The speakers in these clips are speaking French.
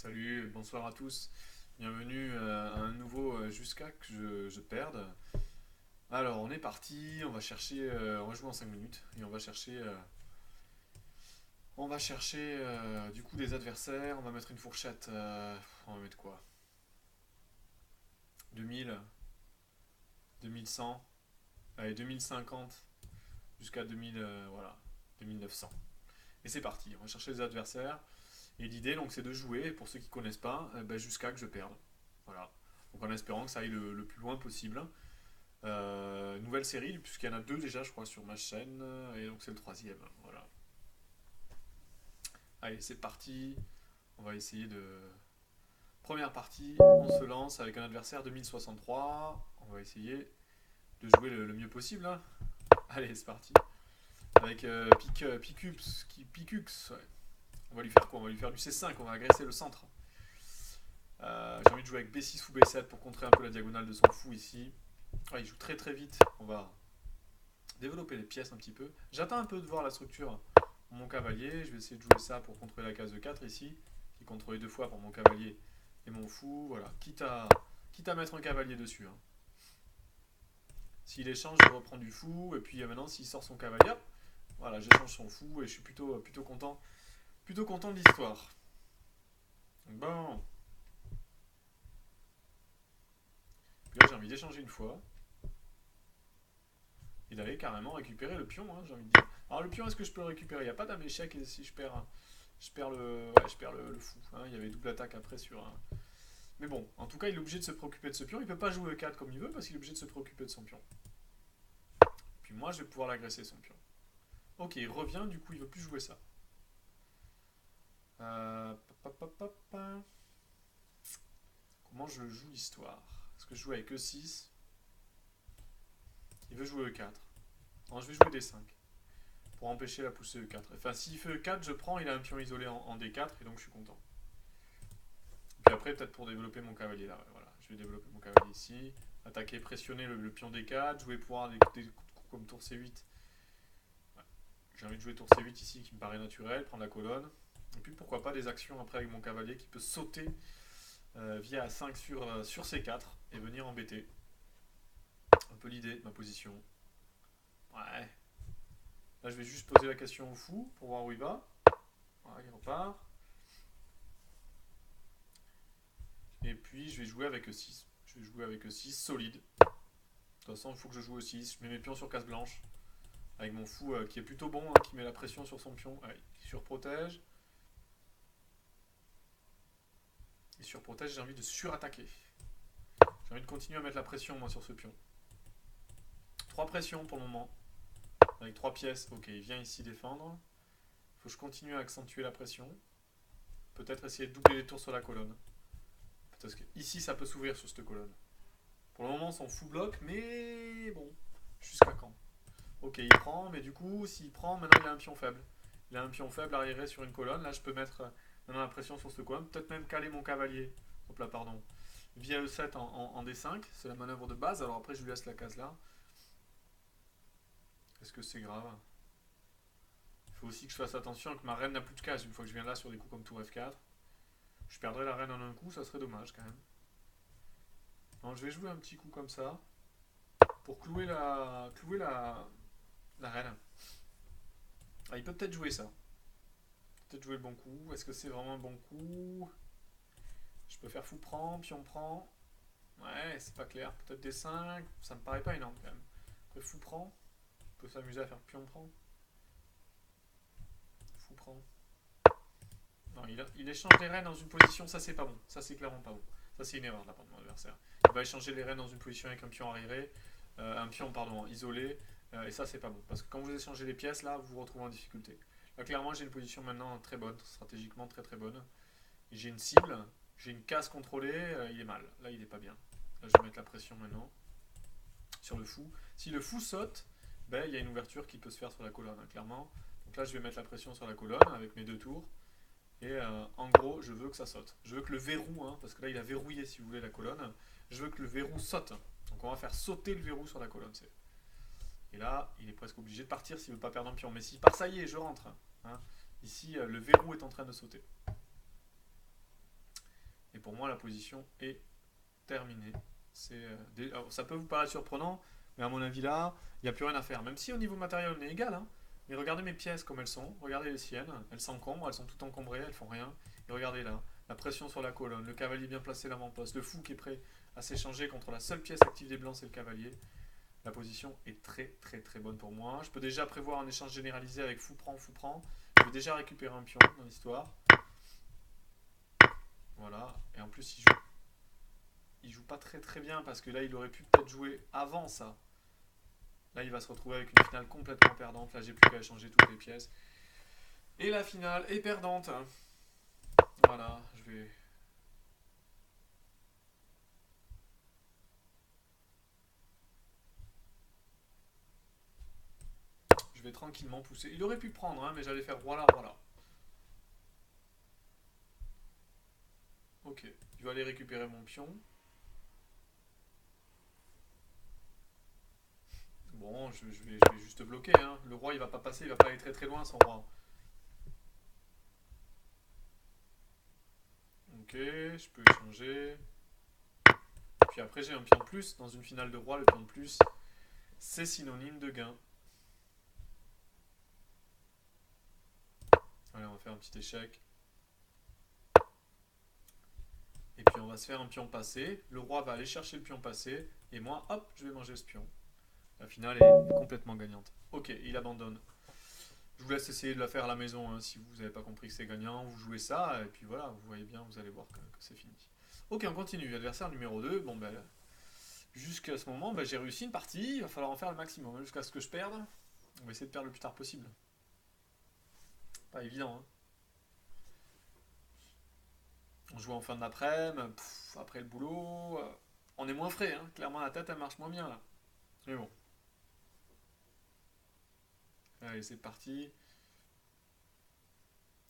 Salut, bonsoir à tous. Bienvenue à un nouveau jusqu'à que je perde. Alors, on est parti, on va chercher, on va jouer en 5 minutes et on va chercher du coup des adversaires. On va mettre une fourchette. On va mettre quoi? 2000, 2100, allez 2050 jusqu'à 2000, voilà, 2900. Et c'est parti, on va chercher des adversaires. Et l'idée donc c'est de jouer, pour ceux qui connaissent pas, jusqu'à que je perde. Voilà. Donc en espérant que ça aille le plus loin possible. Nouvelle série, puisqu'il y en a deux déjà, je crois, sur ma chaîne. Et donc c'est le troisième. Voilà. Allez, c'est parti. On va essayer de. Première partie, on se lance avec un adversaire 2063. On va essayer de jouer le mieux possible, hein. Allez, c'est parti. Avec Picux. Ouais. On va lui faire quoi? On va lui faire du C5, on va agresser le centre. J'ai envie de jouer avec B6 ou B7 pour contrer un peu la diagonale de son fou ici. Ouais, il joue très très vite. On va développer les pièces un petit peu. J'attends un peu de voir la structure de mon cavalier. Je vais essayer de jouer ça pour contrôler la case de 4 ici, qui est contrôlée deux fois par mon cavalier et mon fou. Voilà, quitte à mettre un cavalier dessus, hein. S'il échange, je reprends du fou. Et puis maintenant, s'il sort son cavalier, hop, voilà, j'échange son fou et je suis plutôt content. Plutôt content de l'histoire. Bon. Puis là, j'ai envie d'échanger une fois. Et d'aller carrément récupérer le pion, hein, j'ai envie de dire. Alors le pion, est-ce que je peux le récupérer? Il n'y a pas d'âme échec et si je perds le fou, hein. Il y avait double attaque après sur un. Mais bon, en tout cas, il est obligé de se préoccuper de ce pion. Il peut pas jouer E4 comme il veut parce qu'il est obligé de se préoccuper de son pion. Puis moi, je vais pouvoir l'agresser son pion. Ok, il revient, du coup, il veut plus jouer ça. Euh, Comment je joue l'histoire? Est-ce que je joue avec E6? Il veut jouer E4. Non, je vais jouer D5 pour empêcher la poussée E4. Enfin, s'il fait E4, je prends, il a un pion isolé en D4 et donc je suis content. Puis après, peut-être pour développer mon cavalier là. Voilà, je vais développer mon cavalier ici. Attaquer, pressionner le pion D4, jouer pour des coups comme tour C8. Ouais. J'ai envie de jouer tour C8 ici qui me paraît naturel, prendre la colonne. Et puis pourquoi pas des actions après avec mon cavalier qui peut sauter via A5 sur C4 et venir embêter. Un peu l'idée de ma position. Ouais. Là, je vais juste poser la question au fou pour voir où il va. Voilà, il repart. Et puis, je vais jouer avec E6. Je vais jouer avec E6, solide. De toute façon, il faut que je joue E6. Je mets mes pions sur case blanche. Avec mon fou qui est plutôt bon, hein, qui met la pression sur son pion. Allez, qui surprotège. Et surprotège, j'ai envie de surattaquer. J'ai envie de continuer à mettre la pression, moi, sur ce pion. 3 pressions pour le moment. Avec 3 pièces. Ok, il vient ici défendre. Il faut que je continue à accentuer la pression. Peut-être essayer de doubler les tours sur la colonne. Parce que ici, ça peut s'ouvrir sur cette colonne. Pour le moment, son fou bloque, mais bon, jusqu'à quand? Ok, il prend, mais du coup, s'il prend, maintenant il a un pion faible. Il a un pion faible arriéré sur une colonne. Là, je peux mettre maintenant la pression sur cette colonne. Peut-être même caler mon cavalier. Hop là, pardon. Via E7 en D5. C'est la manœuvre de base. Alors après, je lui laisse la case là. Est-ce que c'est grave? Il faut aussi que je fasse attention que ma reine n'a plus de case une fois que je viens là sur des coups comme tour F4. Je perdrais la reine en un coup, ça serait dommage quand même. Donc je vais jouer un petit coup comme ça pour clouer la reine. Ah, il peut peut-être jouer ça. Peut-être jouer le bon coup. Est-ce que c'est vraiment un bon coup? Je peux faire fou prend, pion prend. Ouais, c'est pas clair. Peut-être des 5. Ça me paraît pas énorme quand même. Après fou prend. On peut s'amuser à faire pion prend. Fou prend. Non, il échange les reines dans une position. Ça, c'est pas bon. Ça, c'est clairement pas bon. Ça, c'est une erreur de la part de mon adversaire. Il va échanger les reines dans une position avec un pion arriéré. Un pion, pardon, isolé. Et ça, c'est pas bon. Parce que quand vous échangez les pièces, là, vous vous retrouvez en difficulté. Là, clairement, j'ai une position maintenant très bonne. Stratégiquement très très bonne. J'ai une cible. J'ai une case contrôlée. Il est mal. Là, il est pas bien. Là, je vais mettre la pression maintenant sur le fou. Si le fou saute, ben, il y a une ouverture qui peut se faire sur la colonne, hein, clairement. Donc là, je vais mettre la pression sur la colonne avec mes deux tours. Et en gros, je veux que ça saute. Je veux que le verrou, hein, parce que là, il a verrouillé, si vous voulez, la colonne. Je veux que le verrou saute. Donc on va faire sauter le verrou sur la colonne. Et là, il est presque obligé de partir s'il ne veut pas perdre un pion. Mais s'il part, ça y est, je rentre, hein. Ici, le verrou est en train de sauter. pour moi, la position est terminée. Alors, ça peut vous paraître surprenant, mais à mon avis, là, il n'y a plus rien à faire. Même si au niveau matériel, on est égal, hein. Mais regardez mes pièces comme elles sont. Regardez les siennes. Elles s'encombrent, elles sont toutes encombrées, elles font rien. Et regardez là, la pression sur la colonne, le cavalier bien placé à l'avant-poste, le fou qui est prêt à s'échanger contre la seule pièce active des blancs, c'est le cavalier. La position est très très très bonne pour moi. Je peux déjà prévoir un échange généralisé avec fou prend, fou prend. Je vais déjà récupérer un pion dans l'histoire. Voilà. Et en plus, il joue pas très très bien parce que là, il aurait pu peut-être jouer avant ça. Là, il va se retrouver avec une finale complètement perdante. Là, j'ai plus qu'à échanger toutes les pièces. Et la finale est perdante. Voilà, je vais tranquillement pousser. Il aurait pu prendre, hein, mais j'allais faire voilà, voilà. Ok, je vais aller récupérer mon pion. Bon, je vais juste bloquer. Hein. Le roi, il va pas passer, il va pas aller très très loin, son roi. Ok, je peux échanger. Puis après, j'ai un pion de plus. Dans une finale de roi, le pion de plus, c'est synonyme de gain. Allez, on va faire un petit échec. Et puis on va se faire un pion passé. Le roi va aller chercher le pion passé. Et moi, hop, je vais manger ce pion. La finale est complètement gagnante. Ok, il abandonne. Je vous laisse essayer de la faire à la maison. Hein, si vous n'avez pas compris que c'est gagnant, vous jouez ça. Et puis voilà, vous voyez bien, vous allez voir que c'est fini. Ok, on continue. Adversaire numéro 2. Bon, ben, jusqu'à ce moment, ben, j'ai réussi une partie. Il va falloir en faire le maximum. Hein, jusqu'à ce que je perde. On va essayer de perdre le plus tard possible. Pas évident. Hein. On joue en fin d'après-midi. Après le boulot. On est moins frais. Hein. Clairement, la tête, elle marche moins bien là. Mais bon. Allez, c'est parti.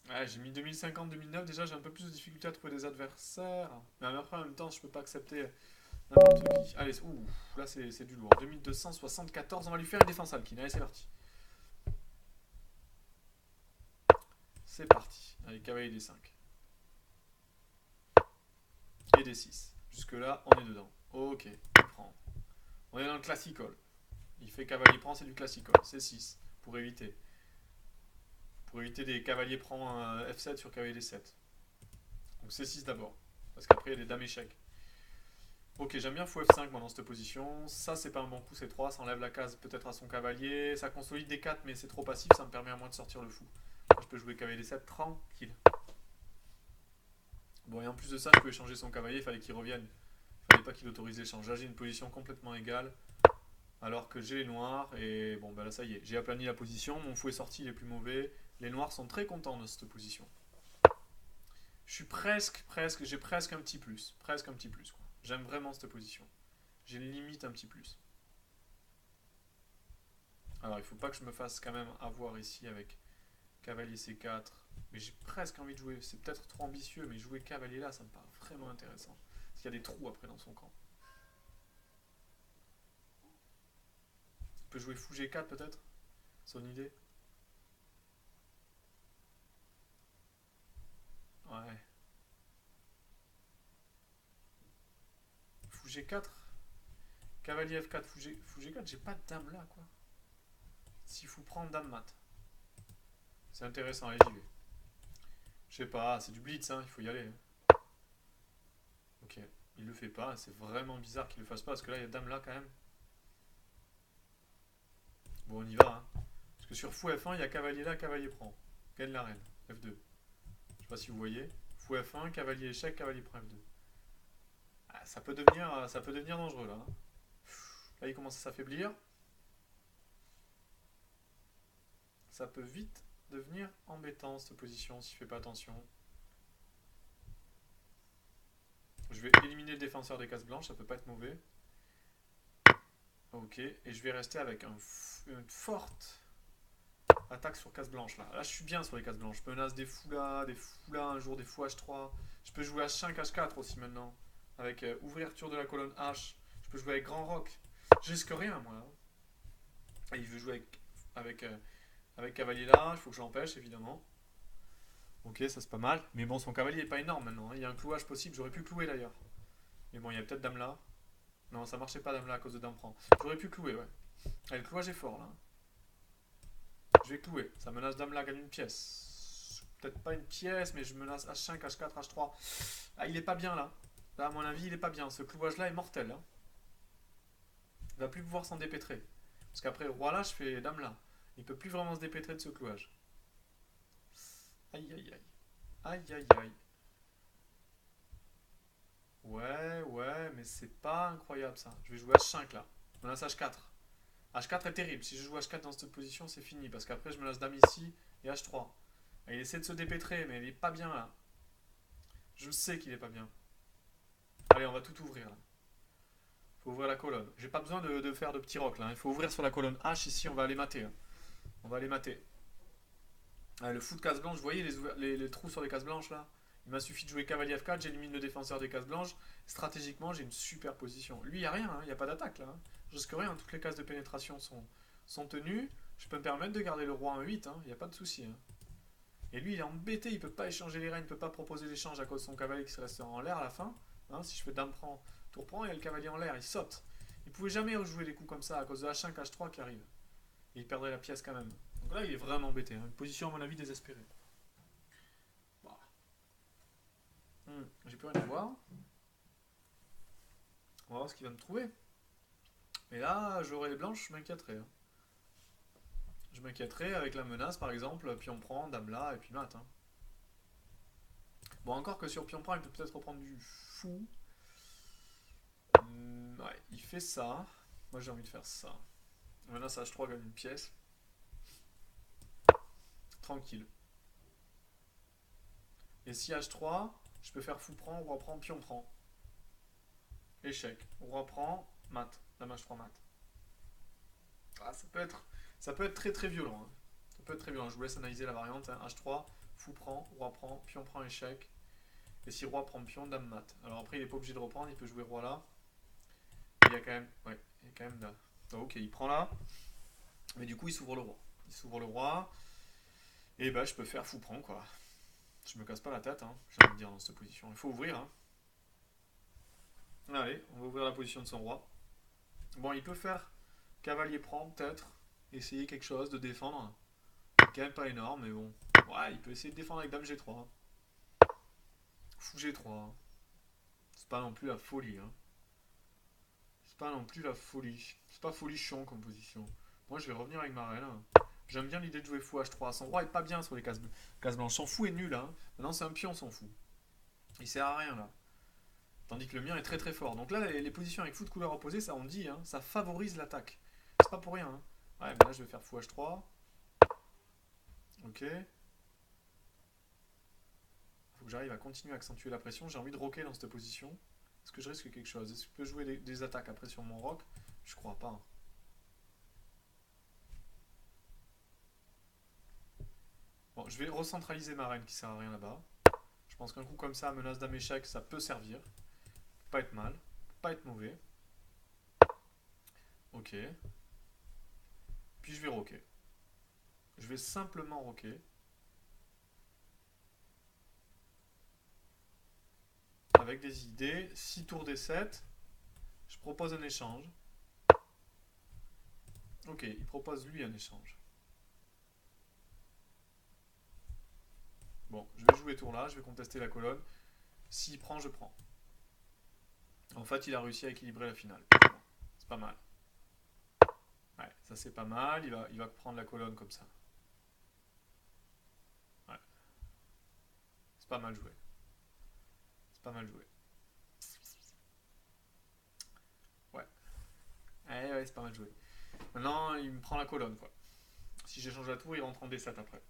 Ouais, j'ai mis 2050-2009, déjà j'ai un peu plus de difficulté à trouver des adversaires. Mais après en même temps je peux pas accepter n'importe qui. Allez, ouh, là c'est du lourd. 2274, on va lui faire une défense alpine. Allez, c'est parti. C'est parti. Allez, cavalier D5. Et D6. Jusque là, on est dedans. Ok, il prend. On est dans le classical. Il fait cavalier prend, c'est du classical. C'est 6 pour éviter. Pour éviter des cavaliers prend F7 sur cavalier D7. Donc c'est 6 d'abord. Parce qu'après il y a des dames échecs. Ok, j'aime bien fou F5 moi dans cette position. Ça, c'est pas un bon coup, c'est 3. Ça enlève la case peut-être à son cavalier. Ça consolide des 4, mais c'est trop passif. Ça me permet à moi de sortir le fou. Je peux jouer cavalier 7 tranquille. Bon, et en plus de ça, je peux échanger son cavalier. Il fallait qu'il revienne. Il fallait pas qu'il autorise l'échange. Là, j'ai une position complètement égale. Alors que j'ai les noirs. Et bon, bah là, ça y est. J'ai aplani la position. Mon fou est sorti, il est plus mauvais. Les noirs sont très contents de cette position. Je suis presque, j'ai presque un petit plus. Presque un petit plus, quoi. J'aime vraiment cette position. J'ai limite un petit plus. Alors, il faut pas que je me fasse quand même avoir ici avec cavalier C4. Mais j'ai presque envie de jouer. C'est peut-être trop ambitieux, mais jouer cavalier là, ça me paraît vraiment intéressant. Parce qu'il y a des trous après dans son camp. Il peut jouer fou G4 peut-être. Son idée. Ouais. Fou G4. Cavalier F4, fou G4. J'ai pas de dame là, quoi. Si fou prend dame mat. C'est intéressant, allez, j'y vais. Je sais pas, c'est du blitz, hein, il faut y aller. Ok, il le fait pas, c'est vraiment bizarre qu'il le fasse pas, parce que là, il y a dame là quand même. Bon, on y va, hein. Parce que sur fou F1, il y a cavalier là, cavalier prend. Gagne la reine. F2. Je sais pas si vous voyez. Fou F1, cavalier échec, cavalier prend F2. Ah, ça peut devenir dangereux là. Hein. Là, il commence à s'affaiblir. Ça peut vite devenir embêtant cette position si je fais pas attention. Je vais éliminer le défenseur des cases blanches, ça peut pas être mauvais. Ok, et je vais rester avec une forte attaque sur case blanche là. Là, je suis bien sur les cases blanches. Je menace des fous là, un jour des fous H3. Je peux jouer H5, H4 aussi maintenant. Avec ouverture de la colonne H. Je peux jouer avec grand roc. Je risque rien moi. Et il veut jouer avec cavalier là, il faut que je l'empêche évidemment. Ok, ça c'est pas mal. Mais bon, son cavalier est pas énorme maintenant, hein. Il y a un clouage possible, j'aurais pu clouer d'ailleurs. Mais bon, il y a peut-être dame là. Non, ça marchait pas dame là à cause de dame prend. J'aurais pu clouer, ouais. Allez, le clouage est fort là. Je vais clouer. Ça menace dame là, gagne une pièce. Peut-être pas une pièce, mais je menace H5, H4, H3. Ah, il est pas bien là. Là, à mon avis, il est pas bien. Ce clouage là est mortel, hein. Il va plus pouvoir s'en dépêtrer. Parce qu'après, roi là, je fais dame là. Il peut plus vraiment se dépêtrer de ce clouage. Aïe aïe aïe. Aïe aïe aïe. Ouais, ouais, mais c'est pas incroyable ça. Je vais jouer H5 là. Je menace H4. H4 est terrible. Si je joue H4 dans cette position, c'est fini. Parce qu'après, je menace dame ici et H3. Et il essaie de se dépêtrer, mais il est pas bien là. Je sais qu'il est pas bien. Allez, on va tout ouvrir là. Faut ouvrir la colonne. J'ai pas besoin de faire de petits rocs là. Il faut ouvrir sur la colonne H ici, on va aller mater, hein. On va aller mater. Ah, le fou de case blanche, vous voyez les trous sur les cases blanches là. Il m'a suffi de jouer cavalier F4, j'élimine le défenseur des cases blanches. Stratégiquement, j'ai une super position. Lui, il n'y a rien, il n'y a pas d'attaque là, hein. Je risque rien, toutes les cases de pénétration sont tenues. Je peux me permettre de garder le roi en 8, il n'y a pas de souci, hein. Et lui, il est embêté, il peut pas échanger les reines, il peut pas proposer l'échange à cause de son cavalier qui se reste en l'air à la fin, hein. Si je fais dame prend, tour prend, il y a le cavalier en l'air, il saute. Il pouvait jamais rejouer des coups comme ça à cause de H5, H3 qui arrive. Et il perdrait la pièce quand même. Donc là, il est vraiment embêté, hein. Une position à mon avis désespérée. Bah. J'ai plus rien à voir. On va voir ce qu'il va me trouver. Mais là, j'aurais les blanches, je m'inquiéterais, hein. Je m'inquiéterais avec la menace, par exemple, pion prend, dame là, et puis mat, hein. Bon, encore que sur pion prend, il peut peut-être reprendre du fou. Ouais, il fait ça. Moi, j'ai envie de faire ça. Menace H3 gagne une pièce. Tranquille. Et si H3, je peux faire fou prend, roi prend, pion prend. Échec. Roi prend, mat. Dame H3 mat. Ah, ça peut être très très violent, hein. Ça peut être très violent. Je vous laisse analyser la variante, hein. H3, fou prend, roi prend, pion prend, échec. Et si roi prend pion, dame mat. Alors après, il n'est pas obligé de reprendre, il peut jouer roi là. Il y a quand même. Ouais, il y a quand même là. Donc, ok, il prend là. Mais du coup, il s'ouvre le roi. Il s'ouvre le roi. Et bah, je peux faire fou prend quoi. Je me casse pas la tête, hein, j'ai envie de dire dans cette position. Il faut ouvrir, hein. Allez, on va ouvrir la position de son roi. Bon, il peut faire cavalier prend, peut-être. Essayer quelque chose de défendre. Quand même pas énorme, mais bon. Ouais, il peut essayer de défendre avec dame G3. Fou G3. C'est pas non plus la folie, hein. C'est pas non plus la folie. C'est pas folichon comme position. Moi, je vais revenir avec ma reine, hein. J'aime bien l'idée de jouer fou H3. Son roi est pas bien sur les cases blanches. Son fou est nul, hein. Maintenant, c'est un pion, son fou. Il sert à rien, là. Tandis que le mien est très très fort. Donc là, les positions avec fou de couleur opposée, ça on dit, hein, ça favorise l'attaque. C'est pas pour rien, hein. Ouais, mais là, je vais faire fou H3. Ok. Faut que j'arrive à continuer à accentuer la pression. J'ai envie de roquer dans cette position. Est-ce que je risque quelque chose? Est-ce que je peux jouer des attaques après sur mon rock? Je crois pas, hein. Bon, je vais recentraliser ma reine qui sert à rien là-bas. Je pense qu'un coup comme ça, menace dame échec, ça peut servir. Pas être mal, pas être mauvais. Ok. Puis je vais roquer. Je vais simplement roquer. Avec des idées. 6 tours D7. Je propose un échange. Ok, il propose lui un échange. Bon, je vais jouer tour là, je vais contester la colonne. S'il prend, je prends. En fait, il a réussi à équilibrer la finale. C'est pas mal. Ouais, ça c'est pas mal. Il va prendre la colonne comme ça. Ouais, c'est pas mal joué. C'est pas mal joué. Ouais. Ouais, c'est pas mal joué. Maintenant, il me prend la colonne, quoi. Si j'échange la tour, il rentre en D7 après.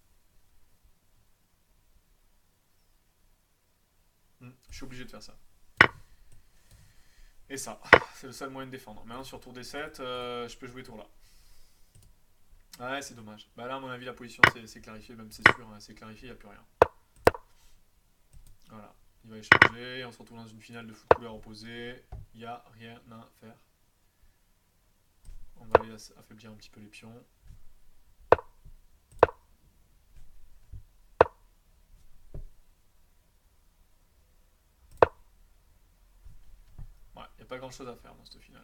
Je suis obligé de faire ça. Et ça, c'est le seul moyen de défendre. Maintenant, sur tour D7, je peux jouer tour là. Ouais, c'est dommage. Bah là, à mon avis, la position c'est clarifié, même c'est sûr, hein, c'est clarifié, il n'y a plus rien. Voilà, il va échanger, on se retrouve dans une finale de foot couleur opposée, il n'y a rien à faire. On va aller affaiblir un petit peu les pions. pas grand chose à faire dans cette finale.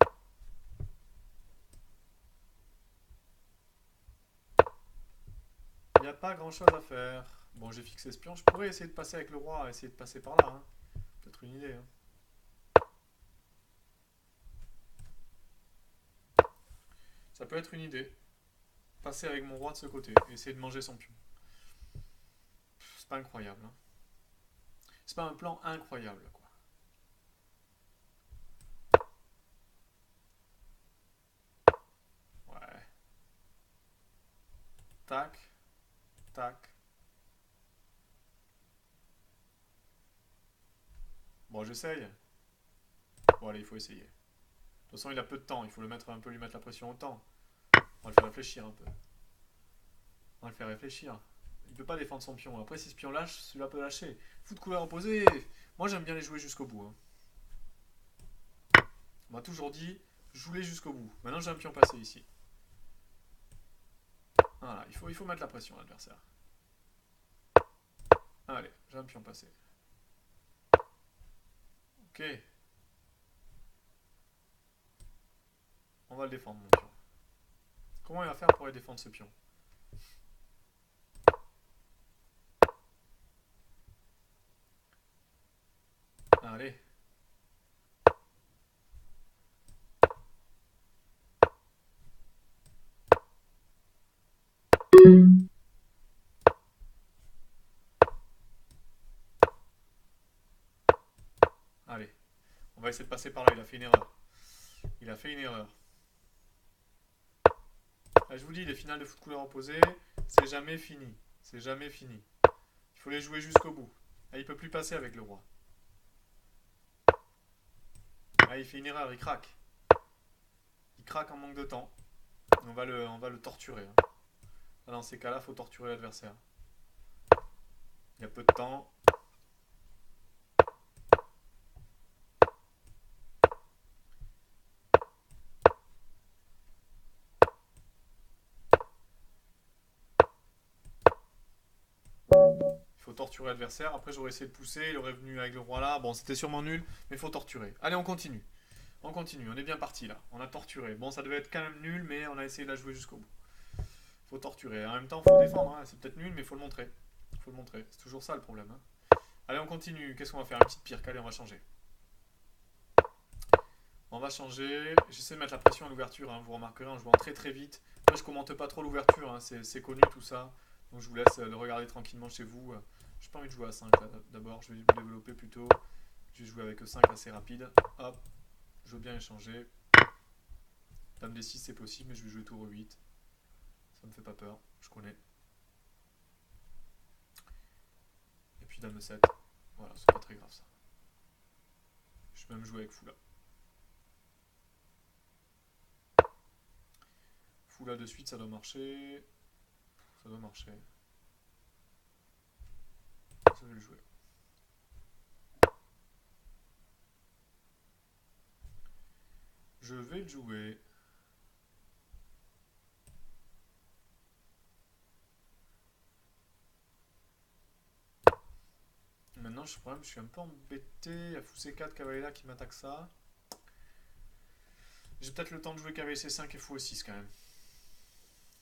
Il n'y a pas grand chose à faire. Bon, j'ai fixé ce pion. Je pourrais essayer de passer avec le roi, essayer de passer par là. Hein. Peut-être une idée. Hein. Ça peut être une idée. Passer avec mon roi de ce côté. Et essayer de manger son pion. C'est pas incroyable. Hein. C'est pas un plan incroyable, quoi. Ouais. Tac. Tac. Bon, j'essaye. Bon, allez, il faut essayer. De toute façon, il a peu de temps. Il faut un peu lui mettre la pression au temps. On va le faire réfléchir un peu. On va le faire réfléchir. Il peut pas défendre son pion. Après, si ce pion lâche, celui-là peut lâcher. Fou de couleur opposée. Moi, j'aime bien les jouer jusqu'au bout. Hein. On m'a toujours dit, joue-les jusqu'au bout. Maintenant, j'ai un pion passé ici. Voilà, il faut mettre la pression à l'adversaire. Allez, j'ai un pion passé. Ok. On va le défendre, mon pion. Comment il va faire pour aller défendre ce pion? Allez. Allez. On va essayer de passer par là. Il a fait une erreur. Il a fait une erreur. Là, je vous dis, les finales de foot couleur opposée, c'est jamais fini. C'est jamais fini. Il faut les jouer jusqu'au bout. Là, il peut plus passer avec le roi. Là, il fait une erreur, il craque. Il craque en manque de temps. On va le torturer. Hein. Là, dans ces cas-là, il faut torturer l'adversaire. Il y a peu de temps. Il faut torturer l'adversaire. Après, j'aurais essayé de pousser. Il aurait venu avec le roi là. Bon, c'était sûrement nul, mais il faut torturer. Allez, on continue. On continue. On est bien parti là. On a torturé. Bon, ça devait être quand même nul, mais on a essayé de la jouer jusqu'au bout. Il faut torturer. En même temps, il faut défendre. Hein. C'est peut-être nul, mais il faut le montrer. Il faut le montrer. C'est toujours ça le problème. Hein. Allez, on continue. Qu'est-ce qu'on va faire? Une petite pire. Allez, on va changer. On va changer. J'essaie de mettre la pression à l'ouverture. Hein. Vous remarquerez en jouant très très vite. Moi, je commente pas trop l'ouverture. Hein. C'est connu tout ça. Donc, je vous laisse le regarder tranquillement chez vous. J'ai pas envie de jouer à 5 là. D'abord, je vais vous développer plutôt. Je vais jouer avec 5 assez rapide. Hop. Je veux bien échanger. Dame D6 c'est possible, mais je vais jouer tour 8. Ça me fait pas peur. Je connais. Et puis Dame 7. Voilà, c'est pas très grave ça. Je vais même jouer avec Fou là. Fou là de suite, ça doit marcher. Ça doit marcher. Ça, je vais le jouer. Je vais le jouer. Maintenant, je suis un peu embêté. Il y a Fou C4, cavalier là qui m'attaque ça. J'ai peut-être le temps de jouer cavalier C5 et Fou E6 quand même.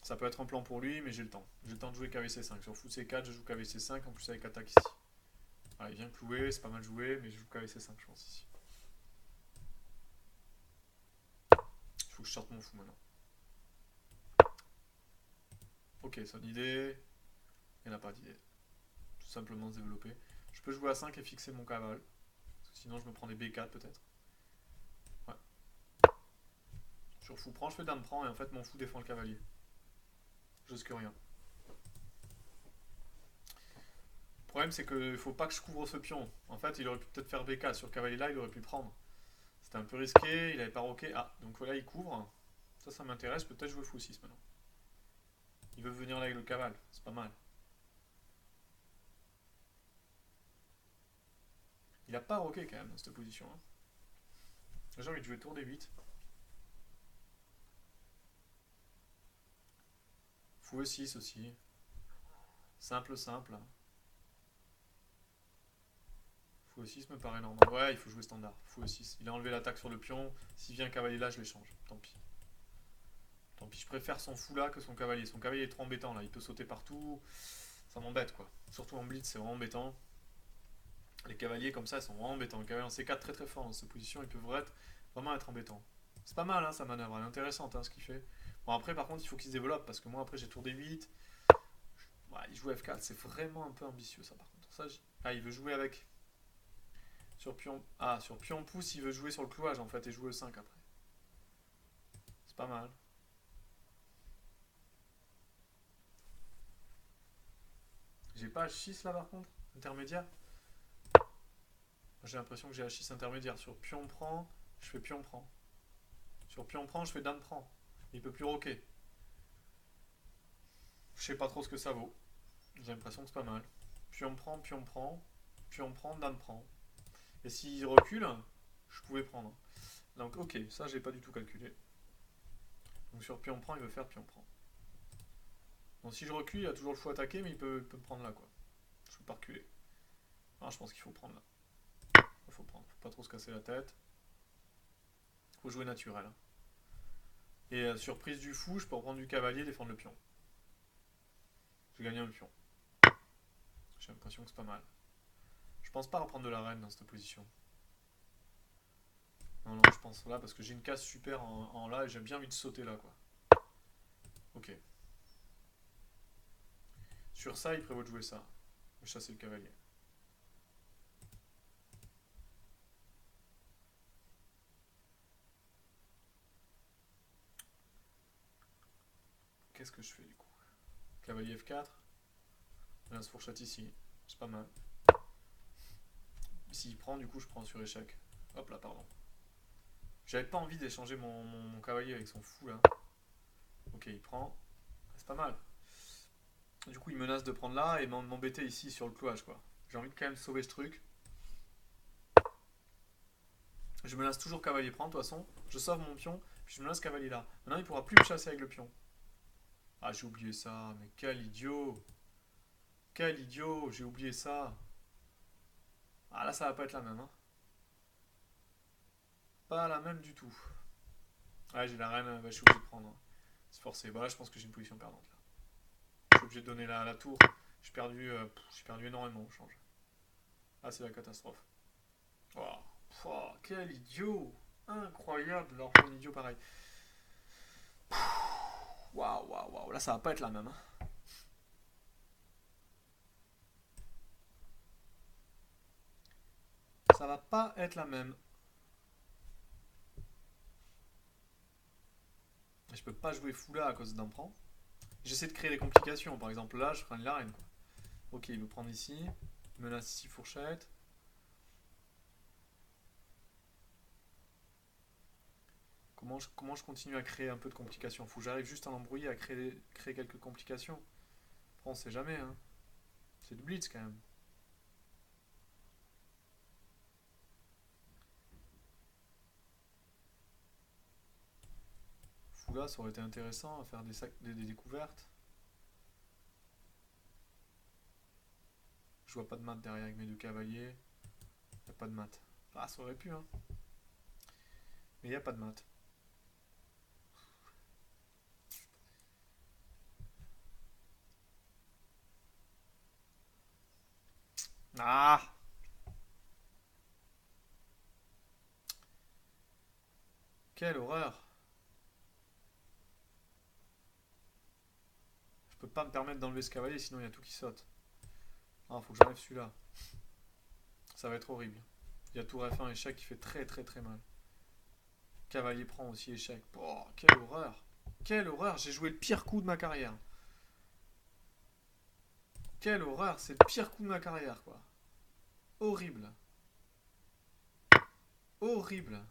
Ça peut être un plan pour lui, mais j'ai le temps. J'ai le temps de jouer cavalier C5. Sur Fou C4, je joue cavalier C5 en plus avec attaque ici. Ah, il vient clouer, c'est pas mal joué, mais je joue cavalier C5 je pense ici. Il faut que je sorte mon fou maintenant. Ok, son idée. Il n'y en a pas d'idée. Tout simplement se développer. Je peux jouer à 5 et fixer mon cavale. Sinon, je me prends des B4 peut-être. Ouais. Sur fou prend, je fais dame prend et en fait, mon fou défend le cavalier. Je risque rien. Le problème, c'est qu'il faut pas que je couvre ce pion. En fait, il aurait pu peut-être faire B4. Sur cavalier là, il aurait pu prendre. C'était un peu risqué, il avait pas roqué. Ah, donc voilà, il couvre. Ça m'intéresse. Peut-être jouer fou 6 maintenant. Il veut venir là avec le cavale. C'est pas mal. Il a pas roqué quand même dans cette position. Hein. J'ai envie de jouer tour D8. Fou E6 aussi. Simple, simple. Fou E6 me paraît normal. Ouais, il faut jouer standard. Fou E6. Il a enlevé l'attaque sur le pion. S'il vient cavalier là, je l'échange. Tant pis. Tant pis, je préfère son fou là que son cavalier. Son cavalier est trop embêtant là. Il peut sauter partout. Ça m'embête quoi. Surtout en blitz, c'est vraiment embêtant. Les cavaliers comme ça, ils sont vraiment embêtants. Le cavalier en C4 très très fort dans cette position. Ils peuvent vraiment être embêtants. C'est pas mal hein, sa manœuvre. Elle est intéressante hein, ce qu'il fait. Bon, après, par contre, il faut qu'il se développe parce que moi, après, j'ai tour D8. Ouais, il joue F4. C'est vraiment un peu ambitieux ça par contre. Ça, ah, il veut jouer avec. Sur pion. Ah, sur pion pouce, il veut jouer sur le clouage en fait et jouer E5 après. C'est pas mal. J'ai pas H6 là par contre, intermédiaire. J'ai l'impression que j'ai H6 intermédiaire. Sur pion prend, je fais pion prend. Sur pion prend, je fais dame prend. Il peut plus roquer. Je sais pas trop ce que ça vaut. J'ai l'impression que c'est pas mal. Pion prend, pion prend, pion prend, dame prend. Et s'il recule, je pouvais prendre. Donc ok, ça j'ai pas du tout calculé. Donc sur pion prend, il veut faire pion prend. Donc si je recule, il a toujours le fou attaqué, mais il peut me prendre là quoi. Je peux pas reculer. Ah, je pense qu'il faut prendre là. Il faut prendre, faut pas trop se casser la tête. Faut jouer naturel. Et surprise du fou, je peux reprendre du cavalier et défendre le pion. J'ai gagné un pion. J'ai l'impression que c'est pas mal. Je pense pas reprendre de la reine dans cette position. Non, non, je pense là parce que j'ai une case super en là et j'ai bien envie de sauter là quoi. Ok. Sur ça, il prévoit de jouer ça. De chasser le cavalier. Qu'est-ce que je fais du coup? Cavalier F4. On a ce fourchette ici. C'est pas mal. S'il prend, du coup, je prends sur échec. Hop là, pardon. J'avais pas envie d'échanger mon cavalier avec son fou là. Ok, il prend. C'est pas mal. Du coup, il menace de prendre là et m'embêter ici sur le clouage quoi. J'ai envie de quand même sauver ce truc. Je menace toujours cavalier prend de toute façon. Je sauve mon pion, puis je menace cavalier là. Maintenant, il pourra plus me chasser avec le pion. Ah, j'ai oublié ça, mais quel idiot! Quel idiot! J'ai oublié ça! Ah, là, ça va pas être la même, hein. Pas la même du tout. Ouais, j'ai la reine, bah, je suis obligé de prendre, hein. C'est forcé. Bah là, je pense que j'ai une position perdante là. Je suis obligé de donner la tour. J'ai perdu énormément au change. Ah, c'est la catastrophe. Oh, oh, quel idiot! Incroyable d'avoir fait un idiot pareil. Waouh, waouh, waouh. Là, ça va pas être la même, hein. Ça va pas être la même. Je peux pas jouer fou là à cause d'un prend. J'essaie de créer des complications. Par exemple, là, je prends la reine. Quoi. Ok, il veut prendre ici. Menace ici, fourchette. Comment je continue à créer un peu de complications? Faut que j'arrive juste à l'embrouiller, à créer quelques complications. Après, on sait jamais. Hein. C'est du blitz quand même. Fou là, ça aurait été intéressant à faire des découvertes. Je vois pas de mat derrière avec mes deux cavaliers. Y a pas de mat. Ah, ça aurait pu, hein. Mais y a pas de mat. Ah! Quelle horreur! Je peux pas me permettre d'enlever ce cavalier, sinon il y a tout qui saute. Ah, faut que j'enlève celui-là. Ça va être horrible. Il y a tour F1 échec qui fait très très très mal. Cavalier prend aussi échec. Oh, quelle horreur! Quelle horreur! J'ai joué le pire coup de ma carrière. Quelle horreur! C'est le pire coup de ma carrière, quoi. Horrible. Horrible.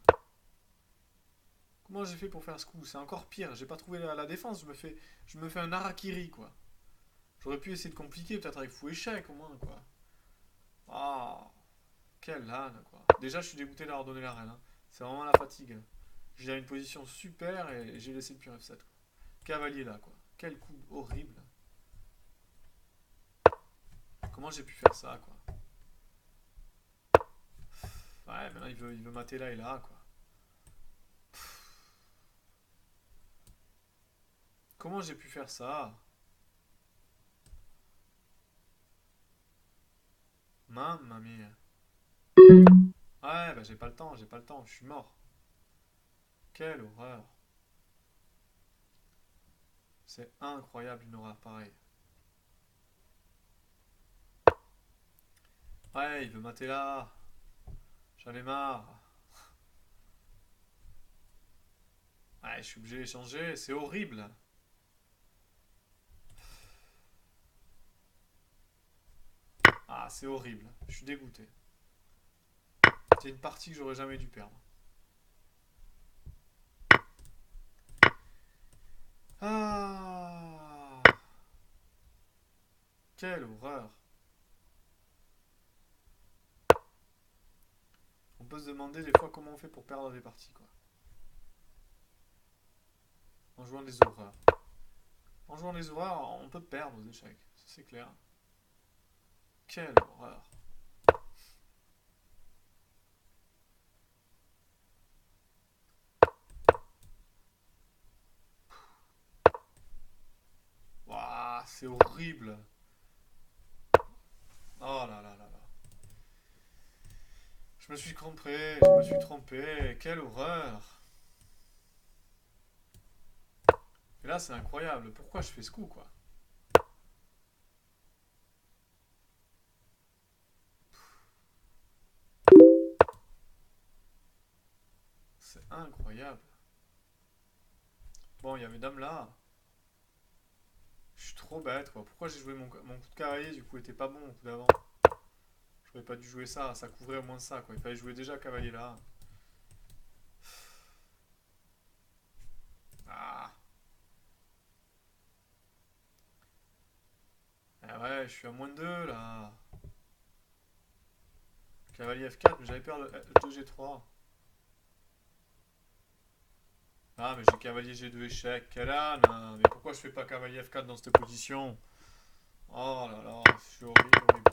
Comment j'ai fait pour faire ce coup? C'est encore pire. J'ai pas trouvé la défense. Je me fais un harakiri, quoi. J'aurais pu essayer de compliquer, peut-être avec fou échec au moins, quoi. Ah, quelle âne, quoi. Déjà, je suis dégoûté d'avoir donné la reine. Hein. C'est vraiment la fatigue. J'ai une position super et j'ai laissé le pion F7. Quoi. Cavalier là, quoi. Quel coup horrible. Comment j'ai pu faire ça, quoi. hein. Il veut mater là et là, quoi. Comment j'ai pu faire ça? Mamma mia. Ouais, bah j'ai pas le temps, j'ai pas le temps, je suis mort. Quelle horreur. C'est incroyable une horreur pareille. Ouais, il veut mater là. J'en ai marre. Ouais, je suis obligé d'échanger, c'est horrible. Ah, c'est horrible. Je suis dégoûté. C'est une partie que j'aurais jamais dû perdre. Ah, quelle horreur. On peut se demander des fois comment on fait pour perdre des parties, quoi. En jouant des horreurs. En jouant des horreurs, on peut perdre aux échecs. Ça, c'est clair. Quelle horreur. Waouh, c'est horrible. Oh là là là là. Je me suis trompé, je me suis trompé. Quelle horreur. Et là, c'est incroyable. Pourquoi je fais ce coup, quoi? C'est incroyable. Bon, il y avait dame là. Je suis trop bête, quoi. Pourquoi j'ai joué mon coup de cavalier, du coup, était pas bon au coup d'avant. J'aurais pas dû jouer ça, ça couvrait au moins ça, quoi. Il fallait jouer déjà cavalier là. Ah, ah ouais, je suis à moins de 2 là. Cavalier F4, mais j'avais peur de 2G3. Ah, mais j'ai cavalier G2 échec. Quel âne, hein. Mais pourquoi je fais pas cavalier F4 dans cette position? Oh là là, je suis horrible, horrible.